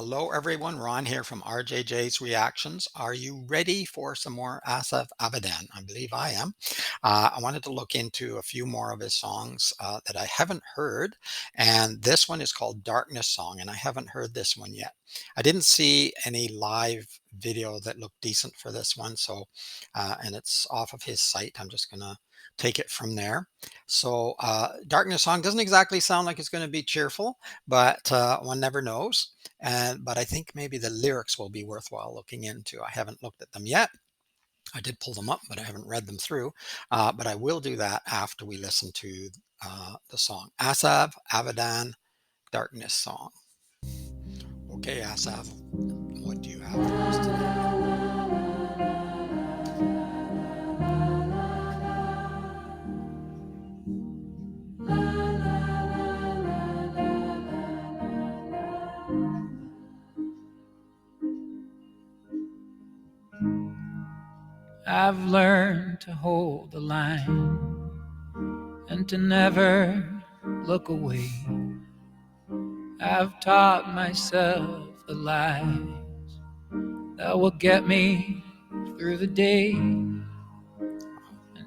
Hello, everyone. Ron here from RJJ's Reactions. Are you ready for some more Asaf Avidan? I believe I am. I wanted to look into a few more of his songs that I haven't heard, and this one is called Darkness Song, and I haven't heard this one yet. I didn't see any live video that looked decent for this one, so and it's off of his site. I'm just gonna take it from there. So, Darkness Song doesn't exactly sound like it's going to be cheerful, but one never knows. But I think maybe the lyrics will be worthwhile looking into. I haven't looked at them yet. I did pull them up, but I haven't read them through. But I will do that after we listen to the song. Asaf Avidan, Darkness Song. Okay, Asaf, what do you have for us today? I've learned to hold the line and to never look away. I've taught myself the lies that will get me through the day, and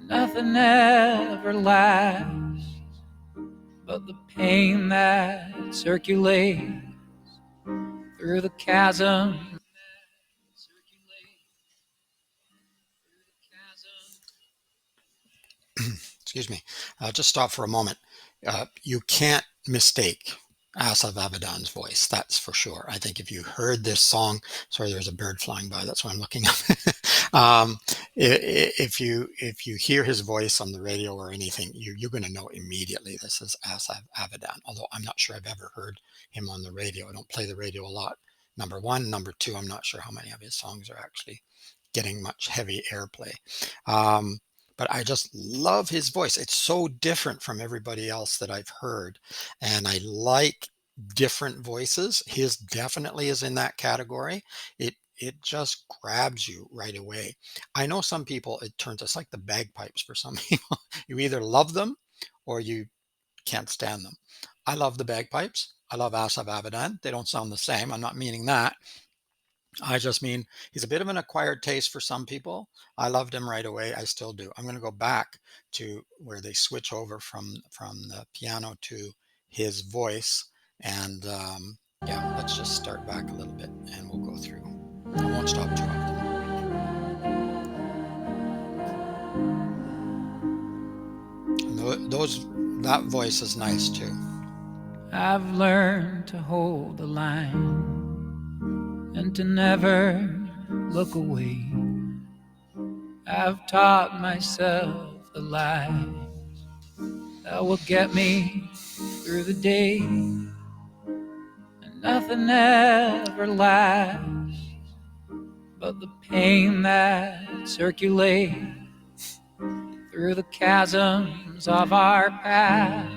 nothing ever lasts but the pain that circulates through the chasm. Excuse me. Just stop for a moment. You can't mistake Asaf Avidan's voice, that's for sure. I think if you heard this song, sorry, there's a bird flying by, that's why I'm looking up. If you hear his voice on the radio or anything, you're going to know immediately this is Asaf Avidan, although I'm not sure I've ever heard him on the radio. I don't play the radio a lot, number one. Number two, I'm not sure how many of his songs are actually getting much heavy airplay. But I just love his voice. It's so different from everybody else that I've heard. And I like different voices. His definitely is in that category. It just grabs you right away. I know some people, it's like the bagpipes for some people. You either love them or you can't stand them. I love the bagpipes. I love Asaf Avidan. They don't sound the same. I'm not meaning that. I just mean he's a bit of an acquired taste for some people. I loved him right away. I still do. I'm going to go back to where they switch over from the piano to his voice, and yeah, let's just start back a little bit, and we'll go through. I won't stop too often. That voice is nice too. I've learned to hold the line and to never look away. I've taught myself the lies that will get me through the day, and nothing ever lasts but the pain that circulates through the chasms of our past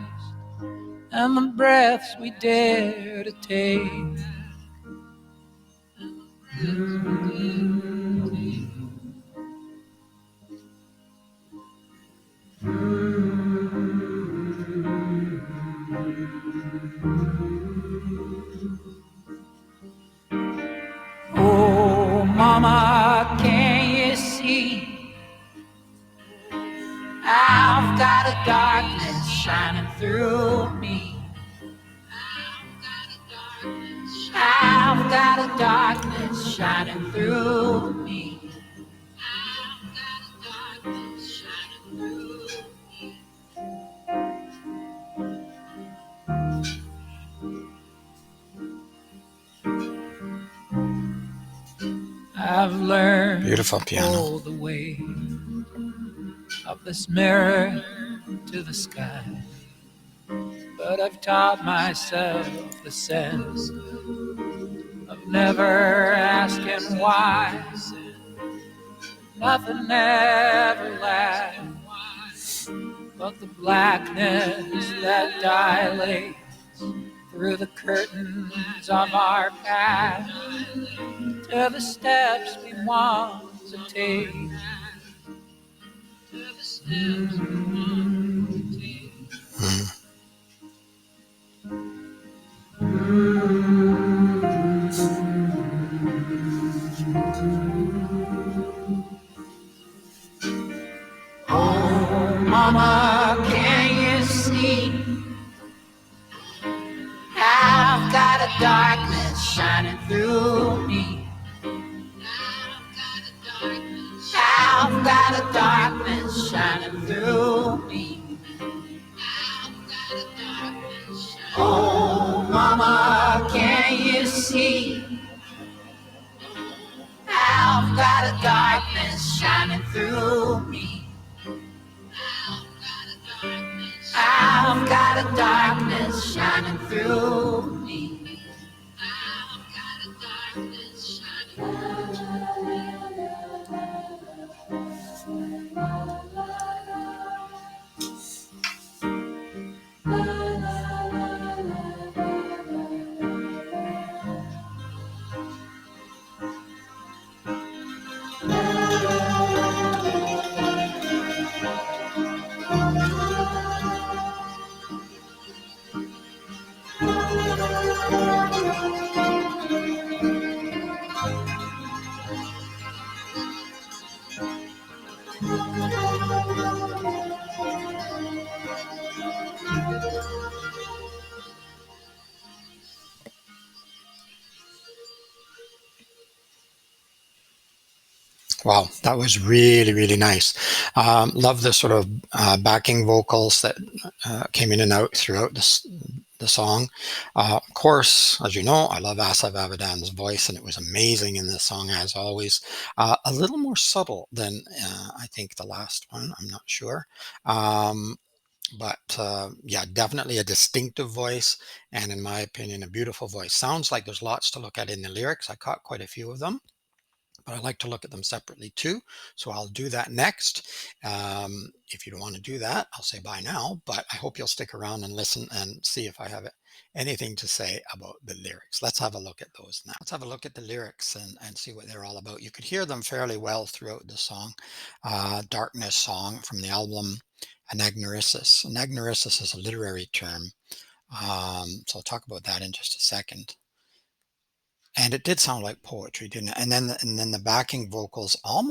and the breaths we dare to take. Oh, mama, can you see? I've got a darkness shining through me. I've got a darkness shining through me. I've learned Beautiful piano. to hold the weight of this mirror to the sky, but I've taught myself the sense of never asking why. Nothing ever lasts but the blackness that dilates through the curtains of our past to the steps we want to take. mama, can you see? I've got a darkness shining through me. I've got a darkness shining through me. Oh, mama, can you see? I've got a darkness shining through me. I've got a darkness shining through me. Wow, that was really, really nice. Love the sort of backing vocals that came in and out throughout the song. Of course, as you know, I love Asaf Avidan's voice, and it was amazing in this song, as always. A little more subtle than I think the last one, I'm not sure. Um, but yeah, definitely a distinctive voice, and in my opinion, a beautiful voice. Sounds like there's lots to look at in the lyrics. I caught quite a few of them, but I like to look at them separately too. So I'll do that next. If you don't want to do that, I'll say bye now, but I hope you'll stick around and listen and see if I have anything to say about the lyrics. Let's have a look at those now. Let's have a look at the lyrics and see what they're all about. You could hear them fairly well throughout the song. Darkness song from the album Anagnorisis. Anagnorisis is a literary term. So I'll talk about that in just a second. And it did sound like poetry, didn't it? And then the backing vocals um,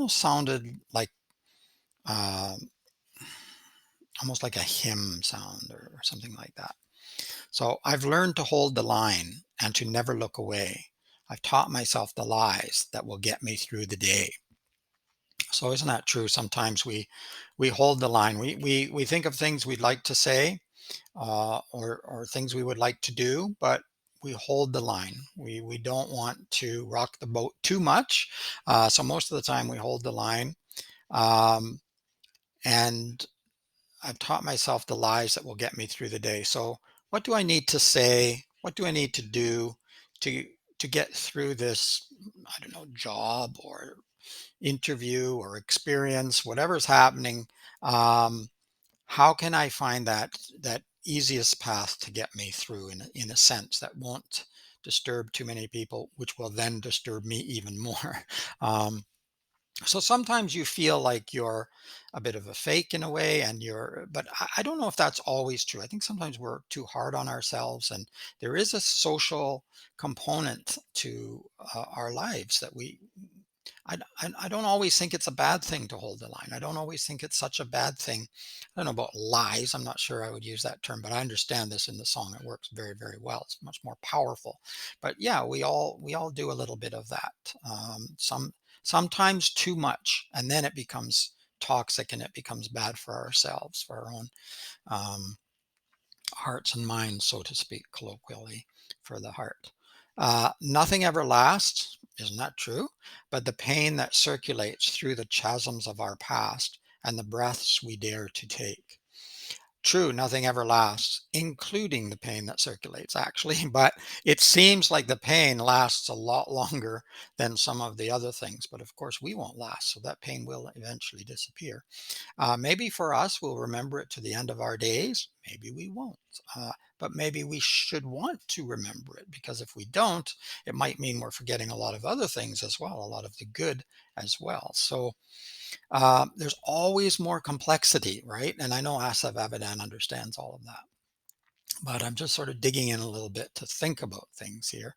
almost like a hymn sound or something like that. So I've learned to hold the line and to never look away. I've taught myself the lies that will get me through the day. So isn't that true? Sometimes we hold the line. We think of things we'd like to say, or things we would like to do, but we hold the line. We don't want to rock the boat too much, so most of the time we hold the line. Um, and I've taught myself the lies that will get me through the day. So what do I need to say? What do I need to do to to get through this? I don't know, job or interview or experience, whatever's happening. Um, how can I find that easiest path to get me through in a sense that won't disturb too many people, which will then disturb me even more. Um, so sometimes you feel like you're a bit of a fake in a way, but I don't know if that's always true. I think sometimes we're too hard on ourselves, and there is a social component to our lives that I don't always think it's a bad thing to hold the line. I don't always think it's such a bad thing. I don't know about lies. I'm not sure I would use that term, but I understand this in the song. It works very, very well. It's much more powerful. But yeah, we all do a little bit of that. Sometimes too much, and then it becomes toxic and it becomes bad for ourselves, for our own um, hearts and minds, so to speak, colloquially, for the heart. Nothing ever lasts, isn't that true? But the pain that circulates through the chasms of our past and the breaths we dare to take. True, nothing ever lasts, including the pain that circulates, actually, but it seems like the pain lasts a lot longer than some of the other things. But of course, we won't last, so that pain will eventually disappear. Maybe for us, we'll remember it to the end of our days. Maybe we won't. But maybe we should want to remember it, because if we don't, it might mean we're forgetting a lot of other things as well, a lot of the good as well. So there's always more complexity, right? And I know Asaf Avidan understands all of that. But I'm just sort of digging in a little bit to think about things here.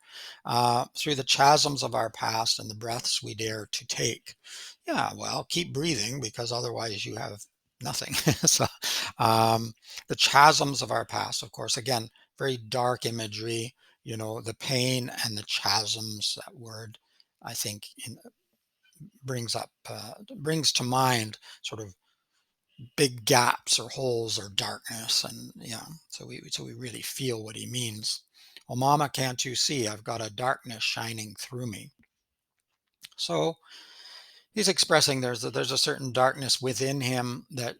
Through the chasms of our past and the breaths we dare to take. Yeah, well, keep breathing, because otherwise you have nothing. So Um, the chasms of our past, of course, again, very dark imagery, the pain and the chasms, that word, I think, brings to mind sort of big gaps or holes or darkness. And yeah, so we really feel what he means. Oh, mama, can't you see? I've got a darkness shining through me. So he's expressing there's a certain darkness within him that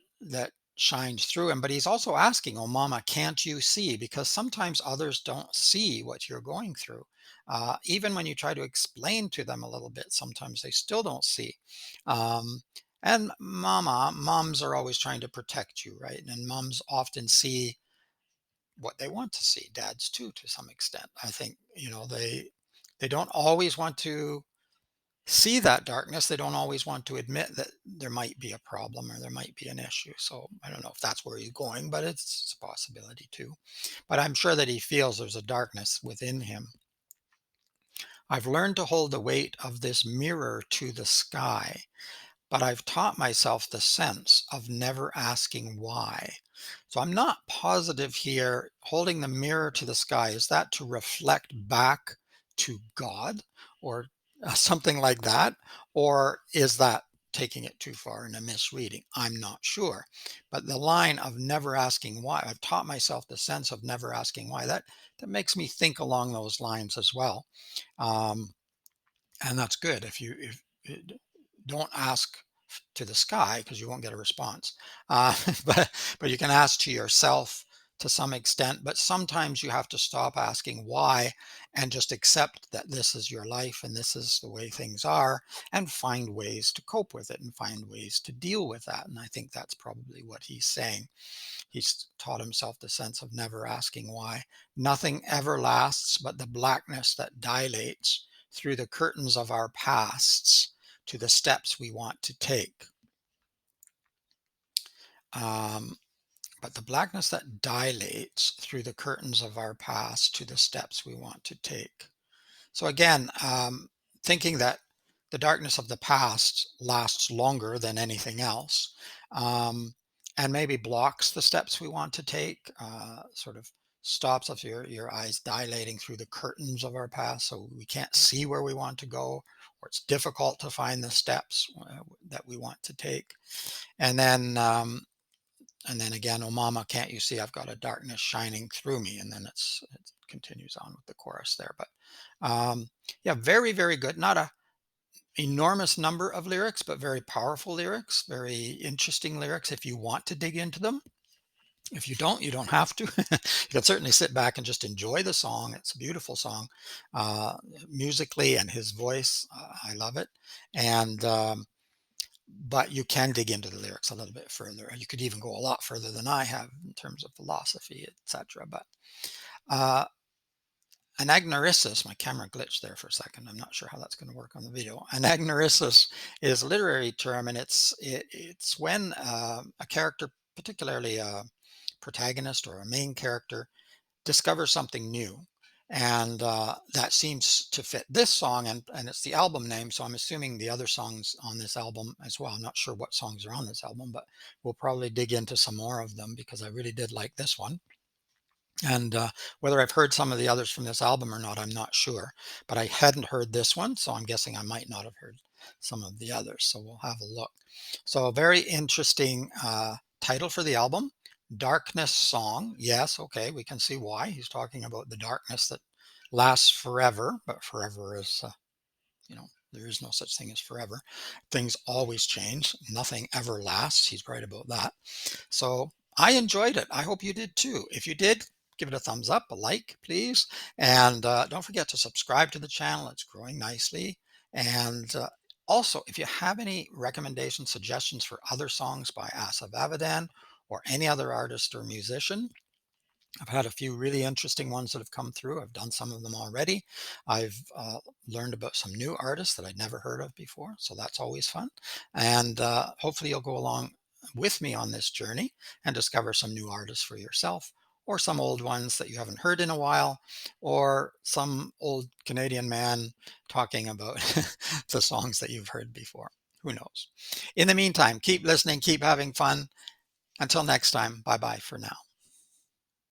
shines through him, but he's also asking, oh mama, can't you see? Because sometimes others don't see what you're going through. Even when you try to explain to them a little bit, sometimes they still don't see. um, and moms are always trying to protect you, right? And moms often see what they want to see. Dads too, to some extent, I think. They don't always want to see that darkness. They don't always want to admit that there might be a problem or there might be an issue. So I don't know if that's where he's going, but it's a possibility too. But I'm sure that he feels there's a darkness within him. I've learned to hold the weight of this mirror to the sky, but I've taught myself the sense of never asking why. So I'm not positive here. Holding the mirror to the sky, is that to reflect back to God or something like that? Or is that taking it too far in a misreading? I'm not sure. But the line of never asking why, I've taught myself the sense of never asking why, that makes me think along those lines as well. Um, and that's good. If don't ask to the sky, because you won't get a response. uh, but you can ask to yourself to some extent, but sometimes you have to stop asking why and just accept that this is your life and this is the way things are, and find ways to cope with it and find ways to deal with that. And I think that's probably what he's saying. He's taught himself the sense of never asking why. Nothing ever lasts but the blackness that dilates through the curtains of our pasts to the steps we want to take. Um, but the blackness that dilates through the curtains of our past to the steps we want to take. So again, thinking that the darkness of the past lasts longer than anything else, um, and maybe blocks the steps we want to take, sort of stops us, your eyes dilating through the curtains of our past, so we can't see where we want to go, or it's difficult to find the steps that we want to take. And then again, oh mama, can't you see I've got a darkness shining through me? And then it continues on with the chorus there. But yeah, very, very good. Not a enormous number of lyrics, but very powerful lyrics, very interesting lyrics if you want to dig into them. If you don't have to. You can certainly sit back and just enjoy the song. It's a beautiful song, uh, musically, and his voice. I love it. And but you can dig into the lyrics a little bit further. You could even go a lot further than I have in terms of philosophy, etc. But uh, anagnorisis, my camera glitched there for a second. I'm not sure how that's going to work on the video. Anagnorisis is a literary term, and it's when a character, particularly a protagonist or a main character, discovers something new. And that seems to fit this song, and it's the album name. So I'm assuming the other songs on this album as well. I'm not sure what songs are on this album, but we'll probably dig into some more of them because I really did like this one. And whether I've heard some of the others from this album or not, I'm not sure. But I hadn't heard this one, so I'm guessing I might not have heard some of the others. So we'll have a look. So a very interesting title for the album, Darkness Song. Yes, okay, we can see why. He's talking about the darkness that lasts forever, but forever is, there is no such thing as forever. Things always change. Nothing ever lasts. He's right about that. So I enjoyed it. I hope you did too. If you did, give it a thumbs up, a like, please. And don't forget to subscribe to the channel. It's growing nicely. And also, if you have any recommendations, suggestions for other songs by Asaf Avidan or any other artist or musician, I've had a few really interesting ones that have come through. I've done some of them already. I've learned about some new artists that I'd never heard of before, so that's always fun. And hopefully you'll go along with me on this journey and discover some new artists for yourself, or some old ones that you haven't heard in a while, or some old Canadian man talking about the songs that you've heard before. Who knows? In the meantime, keep listening, keep having fun, Until next time, bye bye for now.